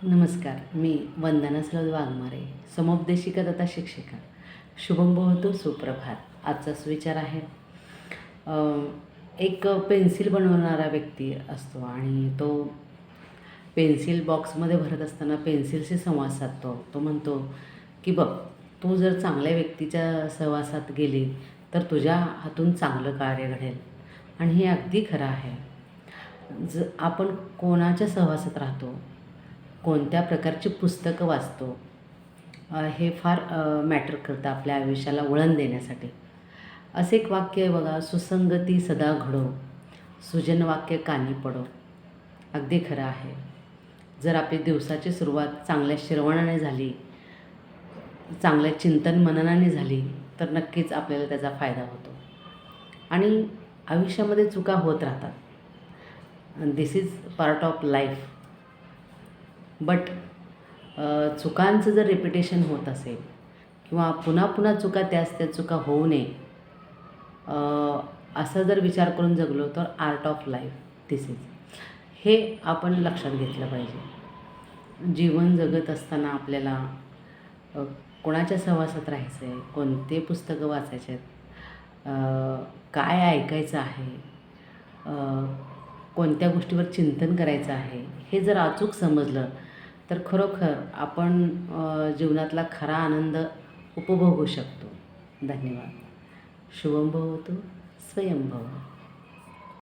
नमस्कार. मी वंदना सरोज वाघमारे, समुपदेशिका तथा शिक्षिका. शुभम भवतु सुप्रभात. आजचा सुविचार आहे, एक पेन्सिल बनवणारा व्यक्ती असतो आणि तो पेन्सिल बॉक्समध्ये भरत असताना पेन्सिलशी संवाद साधतो. तो म्हणतो की बघ, तू जर चांगल्या व्यक्तीच्या सहवासात गेली तर तुझ्या हातून चांगलं कार्य घडेल. आणि हे अगदी खरं आहे. आपण कोणाच्या सहवासात राहतो, कोणत्या प्रकारची पुस्तकं वाचतो, हे फार मॅटर करतं आपल्या आयुष्याला वळण देण्यासाठी. असे एक वाक्य आहे बघा, सुसंगती सदा घडो, सुजन वाक्य कानी पडो. अगदी खरं आहे. जर आपली दिवसाची सुरुवात चांगल्या श्रवणाने झाली, चांगल्या चिंतन मननाने झाली तर नक्कीच आपल्याला त्याचा फायदा होतो. आणि आयुष्यामध्ये चुका होत राहतात. This is part of life. But चुकांचं जर रिपिटेशन होत असेल किंवा पुन्हा पुन्हा चुका त्या चुका होऊ नये, असा जर विचार करून जगलो तर art of life this is, हे आपण लक्षात घेतलं पाहिजे. जीवन जगत असताना आपल्याला कोणाच्या सहवासात राहायचं आहे, कोणते पुस्तकं वाचायचे आहेत, काय ऐकायचं आहे, कोणत्या गोष्टीवर चिंतन करायचं आहे, हे जर अचूक समजलं तर खरोखर आपण जीवनातला खरा आनंद उपभोगू शकतो. धन्यवाद. शुभम भवतु स्वयं भव.